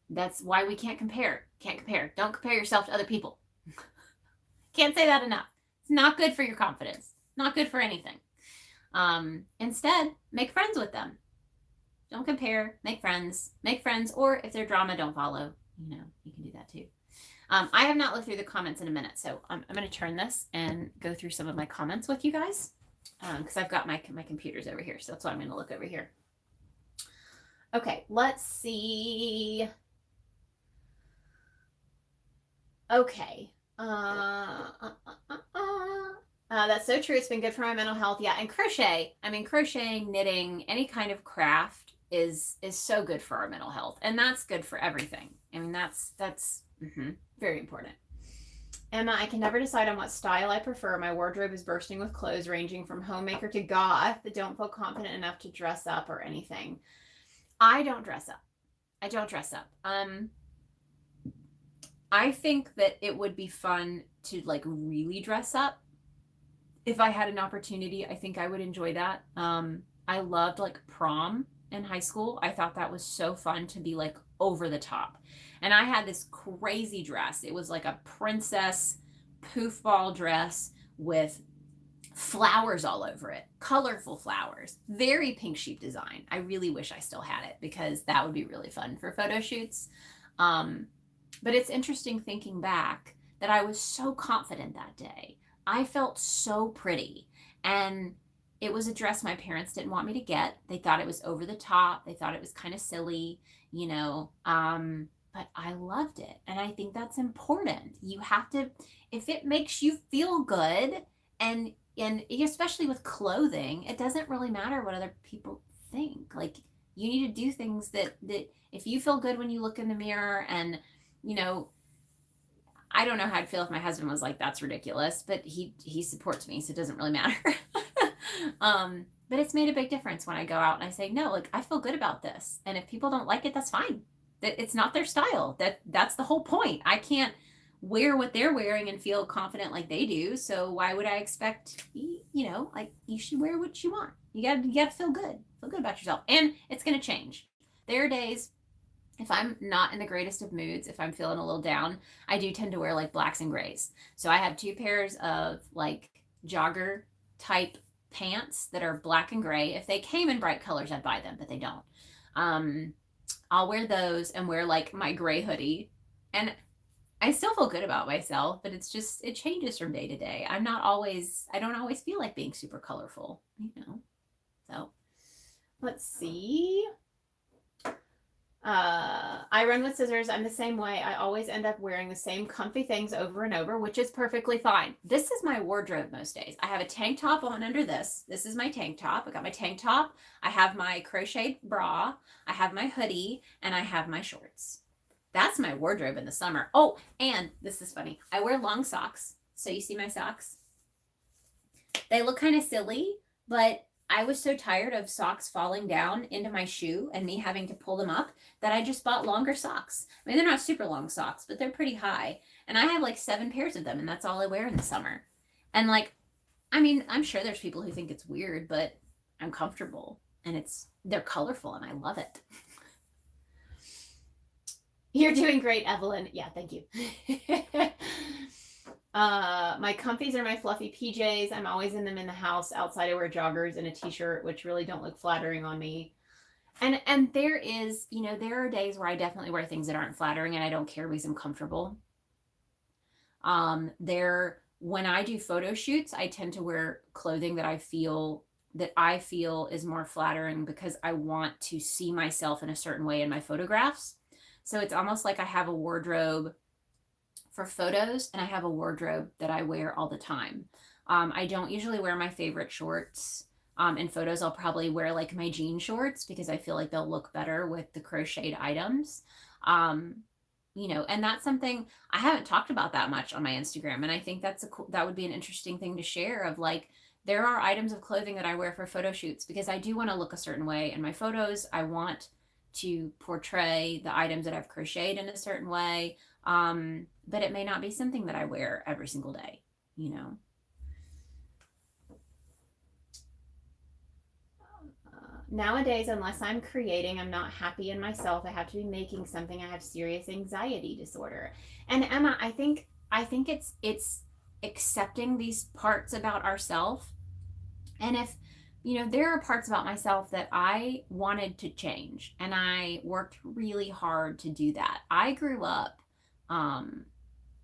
that's why we can't compare. Can't compare. Don't compare yourself to other people. Can't say that enough. It's not good for your confidence. Not good for anything. Instead, make friends with them. Don't compare, make friends, or if they're drama, don't follow. You can do that too. I have not looked through the comments in a minute, so I'm going to turn this and go through some of my comments with you guys, because I've got my computers over here, so that's why I'm going to look over here. Okay, let's see. Okay. That's so true. It's been good for my mental health. Yeah, and crocheting, knitting, any kind of craft is so good for our mental health, and that's good for everything. I mean, that's very important. Emma, I can never decide on what style I prefer. My wardrobe is bursting with clothes ranging from homemaker to goth that don't feel confident enough to dress up or anything. I don't dress up. I think that it would be fun to like really dress up. If I had an opportunity, I think I would enjoy that. I loved like prom in high school. I thought that was so fun to be like over the top. And I had this crazy dress. It was like a princess poof ball dress with flowers all over it, colorful flowers, very pink sheep design. I really wish I still had it because that would be really fun for photo shoots. But it's interesting thinking back that I was so confident that day. I felt so pretty. And it was a dress my parents didn't want me to get. They thought it was over the top. They thought it was kind of silly, but I loved it. And I think that's important. You have to, if it makes you feel good, and especially with clothing, it doesn't really matter what other people think. Like, you need to do things that if you feel good when you look in the mirror, and you know, I don't know how I'd feel if my husband was like, that's ridiculous, but he supports me, so it doesn't really matter. But it's made a big difference when I go out and I say, no, like, I feel good about this. And if people don't like it, that's fine. That it's not their style. That's the whole point. I can't wear what they're wearing and feel confident like they do. So why would I expect, like, you should wear what you want. You gotta feel good. Feel good about yourself. And it's gonna change. There are days, if I'm not in the greatest of moods, if I'm feeling a little down, I do tend to wear like blacks and grays. So I have 2 pairs of like jogger type pants that are black and gray. If they came in bright colors, I'd buy them, but they don't. I'll wear those and wear like my gray hoodie. And I still feel good about myself, but it's just, it changes from day to day. I don't always feel like being super colorful, So let's see. I run with scissors. I'm the same way. I always end up wearing the same comfy things over and over, which is perfectly fine. This is my wardrobe most days. I have a tank top on under this. This is my tank top. I got my tank top. I have my crocheted bra. I have my hoodie, and I have my shorts. That's my wardrobe in the summer. Oh, and this is funny. I wear long socks. So you see my socks? They look kind of silly, but I was so tired of socks falling down into my shoe and me having to pull them up that I just bought longer socks. I mean, they're not super long socks, but they're pretty high. And I have like 7 pairs of them, and that's all I wear in the summer. And like, I mean, I'm sure there's people who think it's weird, but I'm comfortable, and they're colorful, and I love it. You're doing great, Evelyn. Yeah, thank you. My comfies are my fluffy PJs. I'm always in them in the house. Outside, I wear joggers and a t-shirt, which really don't look flattering on me. And there is, there are days where I definitely wear things that aren't flattering, and I don't care because I'm comfortable. When I do photo shoots, I tend to wear clothing that I feel is more flattering because I want to see myself in a certain way in my photographs. So it's almost like I have a wardrobe for photos, and I have a wardrobe that I wear all the time. I don't usually wear my favorite shorts. In photos, I'll probably wear like my jean shorts because I feel like they'll look better with the crocheted items. And that's something I haven't talked about that much on my Instagram. And I think that would be an interesting thing to share, of like, there are items of clothing that I wear for photo shoots because I do want to look a certain way in my photos. I want to portray the items that I've crocheted in a certain way. But it may not be something that I wear every single day, Nowadays, unless I'm creating, I'm not happy in myself. I have to be making something. I have serious anxiety disorder. And Emma, I think it's accepting these parts about ourselves. And if, there are parts about myself that I wanted to change, and I worked really hard to do that. I grew up, and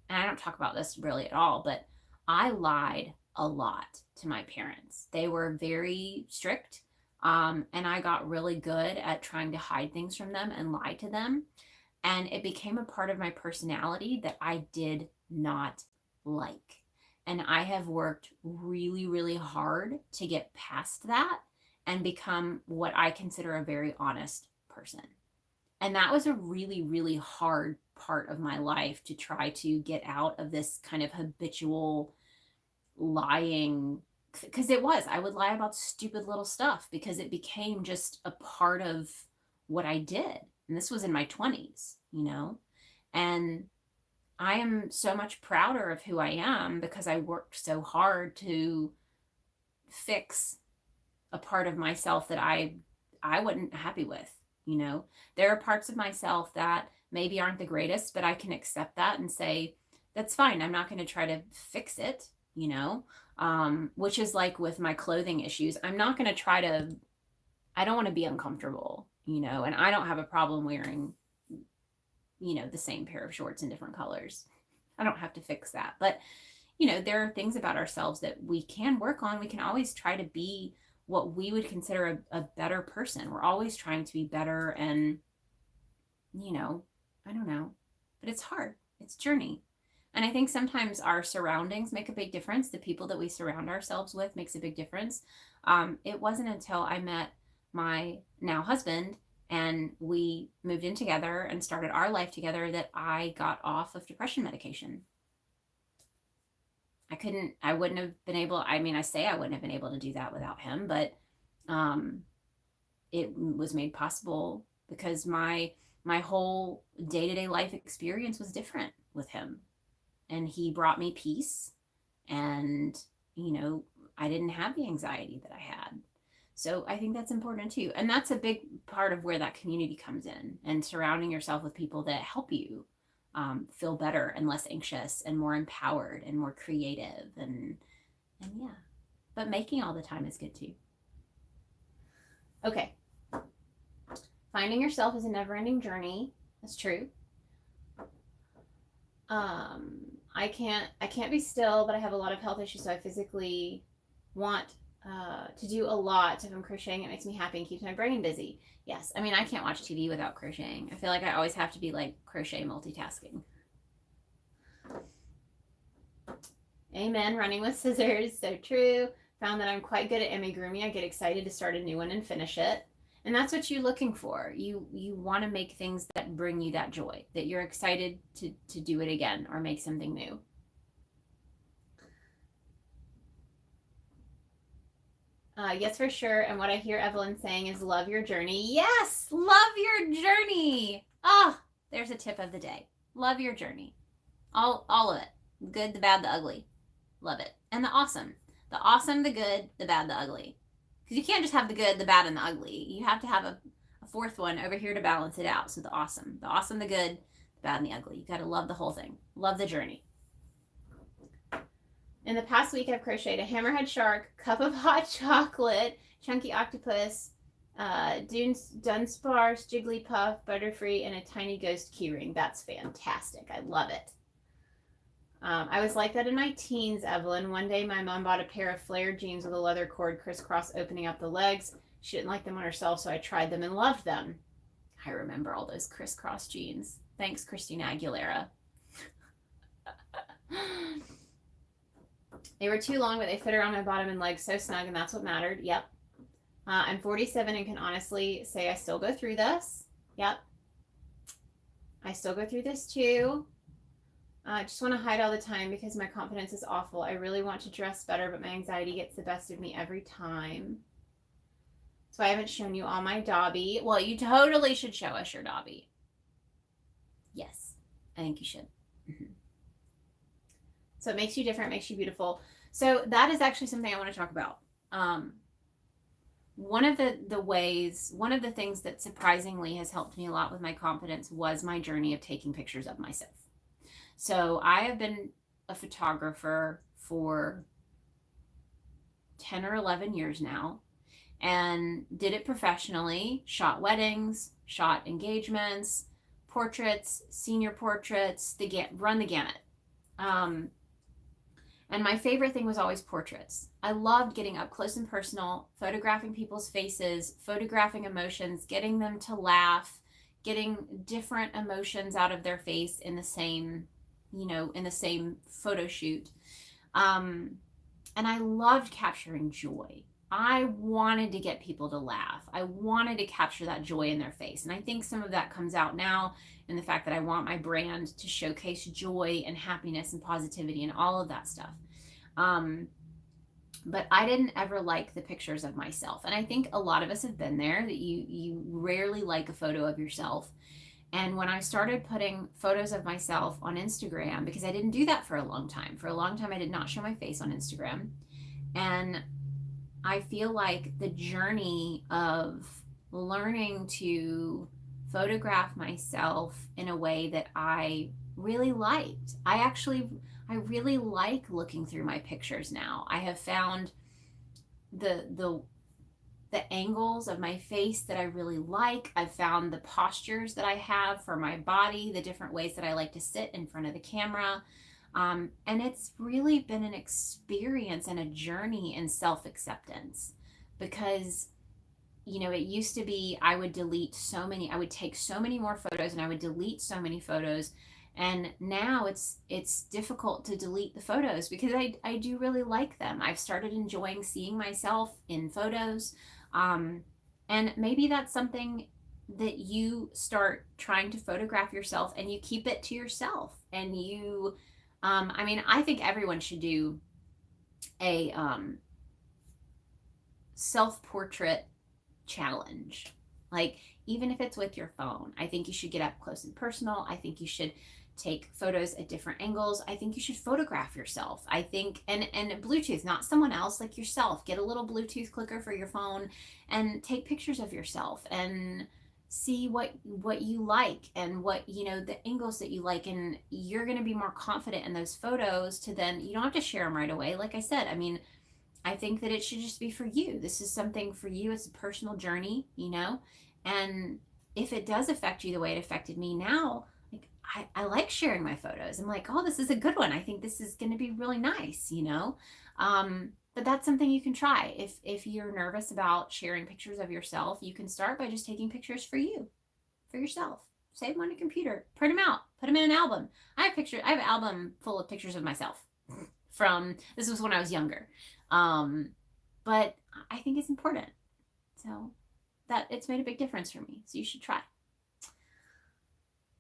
I don't talk about this really at all, but I lied a lot to my parents. They were very strict, and I got really good at trying to hide things from them and lie to them. And it became a part of my personality that I did not like. And I have worked really, really hard to get past that and become what I consider a very honest person. And that was a really, really hard part of my life, to try to get out of this kind of habitual lying. Because I would lie about stupid little stuff because it became just a part of what I did. And this was in my 20s, and I am so much prouder of who I am because I worked so hard to fix a part of myself that I wasn't happy with. There are parts of myself that maybe aren't the greatest, but I can accept that and say, that's fine. I'm not going to try to fix it, which is like with my clothing issues. I'm not going to I don't want to be uncomfortable, and I don't have a problem wearing the same pair of shorts in different colors. I don't have to fix that. But, there are things about ourselves that we can work on. We can always try to be what we would consider a better person. We're always trying to be better. And, I don't know, but it's hard. It's a journey. And I think sometimes our surroundings make a big difference. The people that we surround ourselves with makes a big difference. It wasn't until I met my now husband and we moved in together and started our life together that I got off of depression medication. I wouldn't have been able, I mean, I say I wouldn't have been able to do that without him, but um, it was made possible because my whole day-to-day life experience was different with him. And he brought me peace, and I didn't have the anxiety that I had. So I think that's important too. And that's a big part of where that community comes in, and surrounding yourself with people that help you feel better and less anxious and more empowered and more creative. And yeah, but making all the time is good too. Okay. Finding yourself is a never-ending journey. That's true. I can't be still, but I have a lot of health issues, so I physically want to do a lot. If I'm crocheting, it makes me happy and keeps my brain busy. Yes, I mean, I can't watch TV without crocheting. I feel like I always have to be like crochet multitasking. Amen. Running with scissors. So true. Found that I'm quite good at amigurumi. I get excited to start a new one and finish it. And that's what you're looking for. You want to make things that bring you that joy, that you're excited to do it again or make something new. Yes, for sure. And what I hear Evelyn saying is love your journey. Yes, love your journey. Oh, there's a tip of the day. Love your journey. All of it. The good, the bad, the ugly. Love it. And the awesome. The awesome, the good, the bad, the ugly. Because you can't just have the good, the bad, and the ugly. You have to have a fourth one over here to balance it out. So the awesome, the good, the bad, and the ugly. You got to love the whole thing. Love the journey. In the past week, I've crocheted a hammerhead shark, cup of hot chocolate, chunky octopus, Dunsparce, Jigglypuff, Butterfree, and a tiny ghost keyring. That's fantastic. I love it. I was like that in my teens, Evelyn. One day, my mom bought a pair of flared jeans with a leather cord crisscross opening up the legs. She didn't like them on herself, so I tried them and loved them. I remember all those crisscross jeans. Thanks, Christina Aguilera. They were too long, but they fit around my bottom and legs so snug, and that's what mattered. Yep. I'm 47 and can honestly say I still go through this. Yep. I still go through this too. I just want to hide all the time because my confidence is awful. I really want to dress better, but my anxiety gets the best of me every time. So I haven't shown you all my Dobby. Well, you totally should show us your Dobby. Yes, I think you should. Mm-hmm. So it makes you different, makes you beautiful. So that is actually something I want to talk about. One of the things that surprisingly has helped me a lot with my confidence was my journey of taking pictures of myself. So I have been a photographer for 10 or 11 years now and did it professionally, shot weddings, shot engagements, portraits, senior portraits, run the gamut. And my favorite thing was always portraits. I loved getting up close and personal, photographing people's faces, photographing emotions, getting them to laugh, getting different emotions out of their face in the same photo shoot. And I loved capturing joy. I wanted to get people to laugh. I wanted to capture that joy in their face. And I think some of that comes out now in the fact that I want my brand to showcase joy and happiness and positivity and all of that stuff. But I didn't ever like the pictures of myself. And I think a lot of us have been there, that you rarely like a photo of yourself. And when I started putting photos of myself on Instagram, because I didn't do that for a long time. For a long time, I did not show my face on Instagram. And I feel like the journey of learning to photograph myself in a way that I really liked. I really like looking through my pictures now. I have found the angles of my face that I really like. I've found the postures that I have for my body, the different ways that I like to sit in front of the camera. And it's really been an experience and a journey in self-acceptance, because it used to be I would I would take so many more photos and I would delete so many photos. And now it's difficult to delete the photos because I do really like them. I've started enjoying seeing myself in photos. Um, and maybe that's something that you start trying to photograph yourself and you keep it to yourself. And I mean, I think everyone should do a self-portrait challenge. Like, even if it's with your phone, I think you should get up close and personal. I think you should take photos at different angles. I think you should photograph yourself. I think, and Bluetooth, not someone else, like yourself. Get a little Bluetooth clicker for your phone and take pictures of yourself and see what you like and what, the angles that you like, and you're going to be more confident in those photos to then, you don't have to share them right away. Like I said, I mean, I think that it should just be for you. This is something for you. It's a personal journey, and if it does affect you the way it affected me now, like I like sharing my photos. I'm like, oh, this is a good one. I think this is going to be really nice, but that's something you can try. If you're nervous about sharing pictures of yourself, you can start by just taking pictures for yourself. Save them on your computer, print them out, put them in an album. I have an album full of pictures of myself this was when I was younger. But I think it's important. So that it's made a big difference for me. So you should try.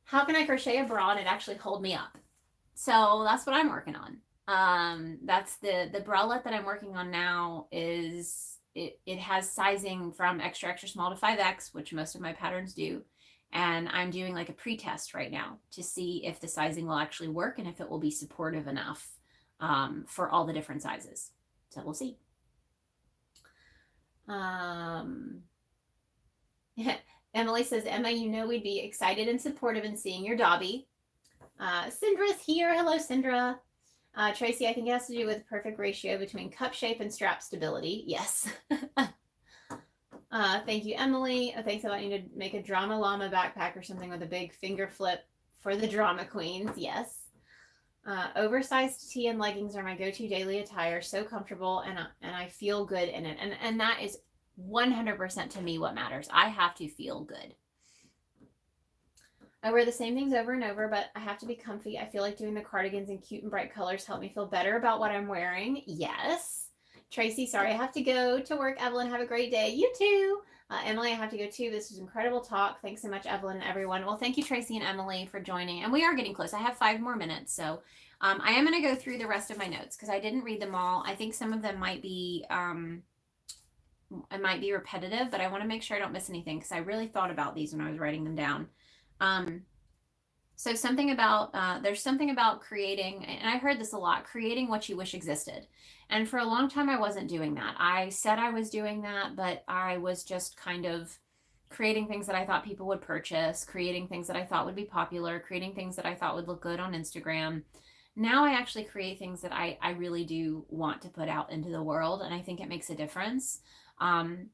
How can I crochet a bra and it actually hold me up? So that's what I'm working on. That's the bralette that I'm working on now is it has sizing from extra small to 5X, which most of my patterns do. And I'm doing like a pre-test right now to see if the sizing will actually work and if it will be supportive enough for all the different sizes. So we'll see. Emily says, Emma, we'd be excited and supportive in seeing your Dobby. Cindra's here. Hello, Cindra. Tracy, I think it has to do with the perfect ratio between cup shape and strap stability. Yes. Thank you, Emily. Thanks about you to make a drama llama backpack or something with a big finger flip for the drama queens. Yes. Oversized tee and leggings are my go-to daily attire. So comfortable and I feel good in it. And that is 100% to me what matters. I have to feel good. I wear the same things over and over, but I have to be comfy. I feel like doing the cardigans in cute and bright colors help me feel better about what I'm wearing. Yes. Tracy, sorry, I have to go to work. Evelyn, have a great day. You too. Emily, I have to go too. This was an incredible talk. Thanks so much, Evelyn and everyone. Well, thank you, Tracy and Emily, for joining. And we are getting close. I have 5 more minutes. So I am going to go through the rest of my notes because I didn't read them all. I think some of them might be repetitive, but I want to make sure I don't miss anything because I really thought about these when I was writing them down. So something about, there's something about creating, and I heard this a lot, creating what you wish existed. And for a long time, I wasn't doing that. I said I was doing that, but I was just kind of creating things that I thought people would purchase, creating things that I thought would be popular, creating things that I thought would look good on Instagram. Now I actually create things that I really do want to put out into the world, and I think it makes a difference. And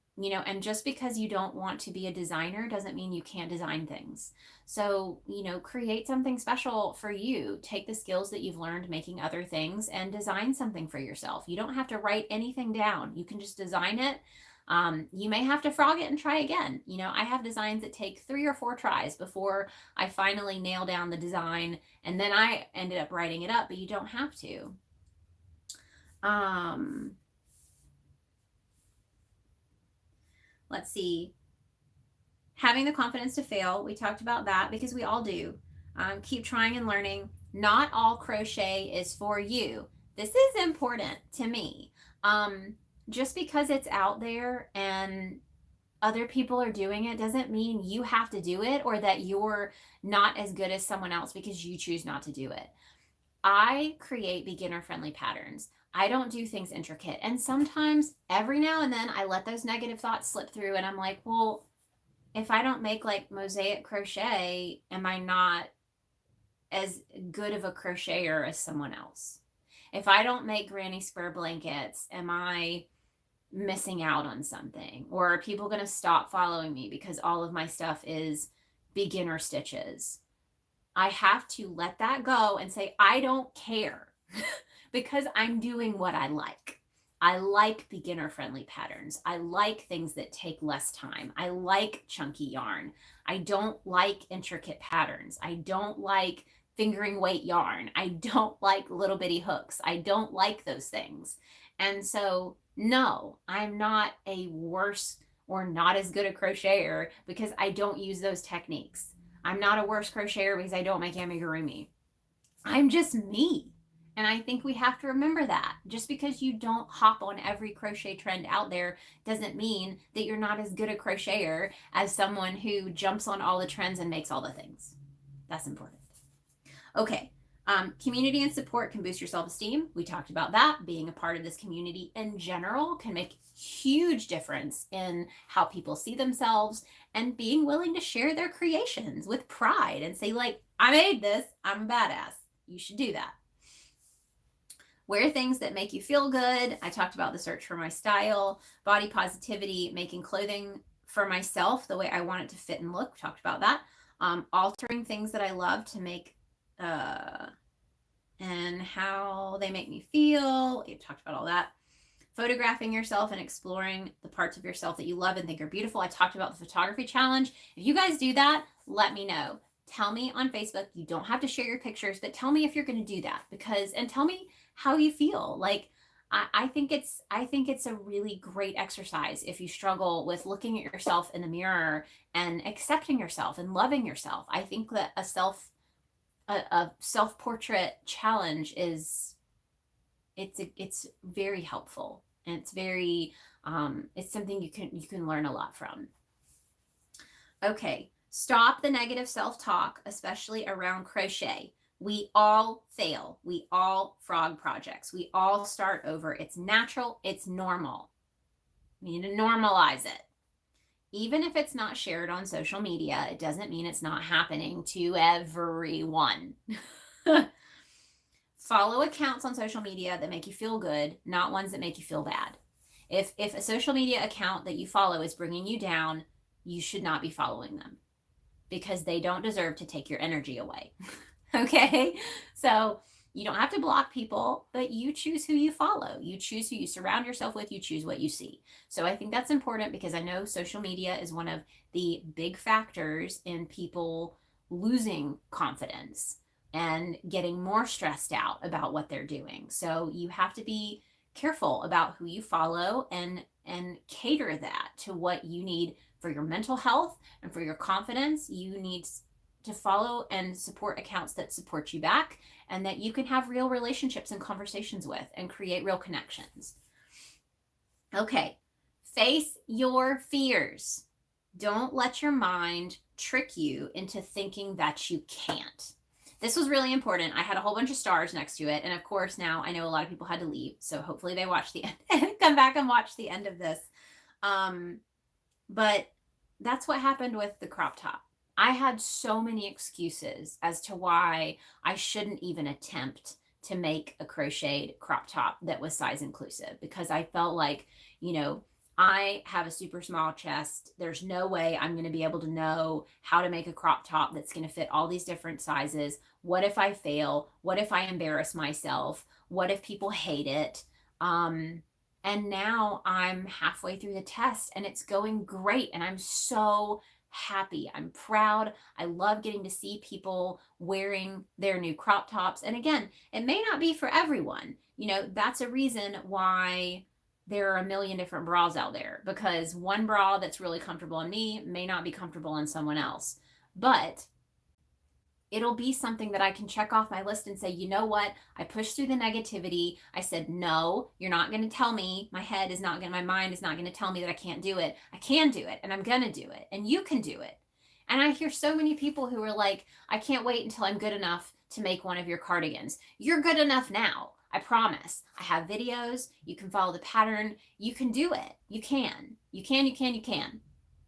just because you don't want to be a designer doesn't mean you can't design things. So, create something special for you. Take the skills that you've learned making other things and design something for yourself. You don't have to write anything down. You can just design it. You may have to frog it and try again. I have designs that take 3 or 4 tries before I finally nail down the design, and then I ended up writing it up, but you don't have to. Let's see. Having the confidence to fail. We talked about that because we all do. Keep trying and learning. Not all crochet is for you. This is important to me. Just because it's out there and other people are doing it doesn't mean you have to do it or that you're not as good as someone else because you choose not to do it. I create beginner-friendly patterns. I don't do things intricate. And sometimes, every now and then, I let those negative thoughts slip through and I'm like, well, if I don't make like mosaic crochet, am I not as good of a crocheter as someone else? If I don't make granny square blankets, am I missing out on something? Or are people going to stop following me because all of my stuff is beginner stitches? I have to let that go and say, I don't care because I'm doing what I like. I like beginner-friendly patterns. I like things that take less time. I like chunky yarn. I don't like intricate patterns. I don't like fingering weight yarn. I don't like little bitty hooks. I don't like those things. And so, no, I'm not a worse or not as good a crocheter because I don't use those techniques. I'm not a worse crocheter because I don't make amigurumi. I'm just me. And I think we have to remember that. Just because you don't hop on every crochet trend out there doesn't mean that you're not as good a crocheter as someone who jumps on all the trends and makes all the things. That's important. Okay. Community and support can boost your self-esteem. We talked about that. Being a part of this community in general can make huge difference in how people see themselves, and being willing to share their creations with pride and say, like, I made this, I'm a badass. You should do that. Wear things that make you feel good. I talked about the search for my style, body positivity, making clothing for myself the way I want it to fit and look. We talked about that. Altering things that I love to make and how they make me feel. We talked about all that. Photographing yourself and exploring the parts of yourself that you love and think are beautiful. I talked about the photography challenge. If you guys do that, let me know. Tell me on Facebook. You don't have to share your pictures, but tell me if you're going to do that, and tell me how you feel. Like, I think it's a really great exercise if you struggle with looking at yourself in the mirror and accepting yourself and loving yourself. I think that a self-portrait challenge it's very helpful, and it's something you can learn a lot from. Okay, stop the negative self-talk, especially around crochet. We all fail. We all frog projects. We all start over. It's natural. It's normal. We need to normalize it. Even if it's not shared on social media, it doesn't mean it's not happening to everyone. Follow accounts on social media that make you feel good, not ones that make you feel bad. If a social media account that you follow is bringing you down, you should not be following them, because they don't deserve to take your energy away. Okay? So you don't have to block people, but you choose who you follow. You choose who you surround yourself with. You choose what you see. So I think that's important, because I know social media is one of the big factors in people losing confidence and getting more stressed out about what they're doing. So you have to be careful about who you follow and cater that to what you need for your mental health and for your confidence. You need to follow and support accounts that support you back, and that you can have real relationships and conversations with and create real connections. Okay, face your fears. Don't let your mind trick you into thinking that you can't. This was really important. I had a whole bunch of stars next to it. And of course, now I know a lot of people had to leave. So hopefully they watch the end and come back and watch the end of this. But that's what happened with the crop top. I had so many excuses as to why I shouldn't even attempt to make a crocheted crop top that was size inclusive, because I felt like, I have a super small chest. There's no way I'm going to be able to know how to make a crop top that's going to fit all these different sizes. What if I fail? What if I embarrass myself? What if people hate it? And now I'm halfway through the test and it's going great. And I'm so happy. I'm proud. I love getting to see people wearing their new crop tops. And again, it may not be for everyone. That's a reason why there are a million different bras out there, because one bra that's really comfortable on me may not be comfortable on someone else. But it'll be something that I can check off my list and say, you know what? I pushed through the negativity. I said, no, you're not going to tell me. My mind is not going to tell me that I can't do it. I can do it, and I'm going to do it, and you can do it. And I hear so many people who are like, I can't wait until I'm good enough to make one of your cardigans. You're good enough now. I promise. I have videos. You can follow the pattern. You can do it. You can. You can. You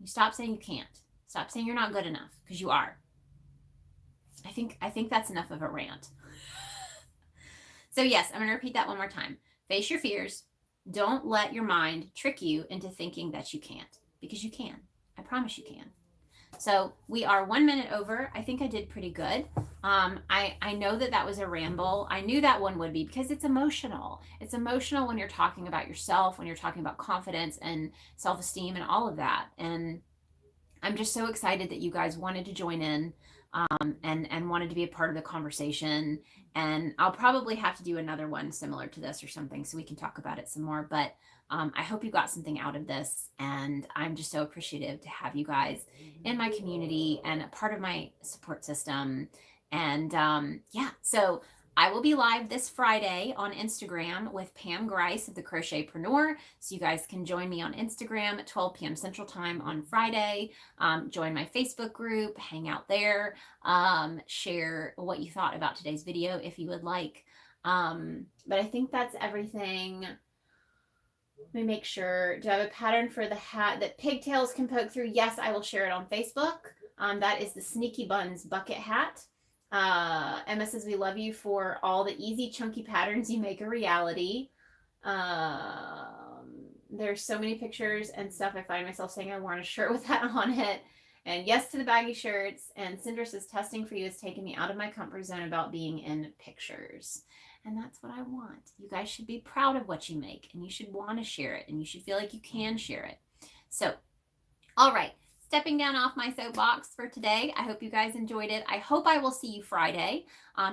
stop saying you can't. Stop saying you're not good enough, because you are. I think that's enough of a rant. So yes, I'm going to repeat that one more time. Face your fears. Don't let your mind trick you into thinking that you can't, because you can. I promise you can. So we are 1 minute over. I think I did pretty good. I know that was a ramble. I knew that one would be because it's emotional. It's emotional when you're talking about yourself, when you're talking about confidence and self-esteem and all of that. And I'm just so excited that you guys wanted to join in, and wanted to be a part of the conversation. And I'll probably have to do another one similar to this or something so we can talk about it some more. But I hope you got something out of this. And I'm just so appreciative to have you guys in my community and a part of my support system. And yeah, so I will be live this Friday on Instagram with Pam Grice of the Crochetpreneur. So you guys can join me on Instagram at 12 p.m. Central Time on Friday. Join my Facebook group, hang out there, share what you thought about today's video if you would like. But I think that's everything. Let me make sure. Do I have a pattern for the hat that pigtails can poke through? Yes, I will share it on Facebook. That is the Sneaky Buns bucket hat. Emma says, we love you for all the easy, chunky patterns you make a reality. There's so many pictures and stuff. I find myself saying I want a shirt with that on it. And yes to the baggy shirts. And Cinder says, testing for you has taken me out of my comfort zone about being in pictures. And that's what I want. You guys should be proud of what you make, and you should want to share it, and you should feel like you can share it. So, all right. Stepping down off my soapbox for today. I hope you guys enjoyed it. I hope I will see you Friday.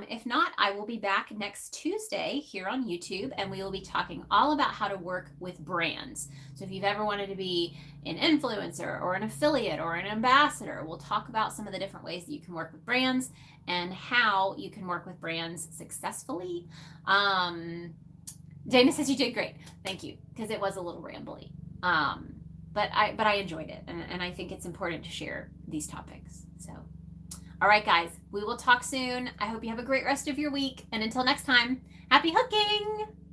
If not, I will be back next Tuesday here on YouTube, and we will be talking all about how to work with brands. So if you've ever wanted to be an influencer or an affiliate or an ambassador, we'll talk about some of the different ways that you can work with brands and how you can work with brands successfully. Dana says you did great. Thank you, because it was a little rambly. But I enjoyed it, and I think it's important to share these topics. So, all right, guys, we will talk soon. I hope you have a great rest of your week, and until next time, happy hooking!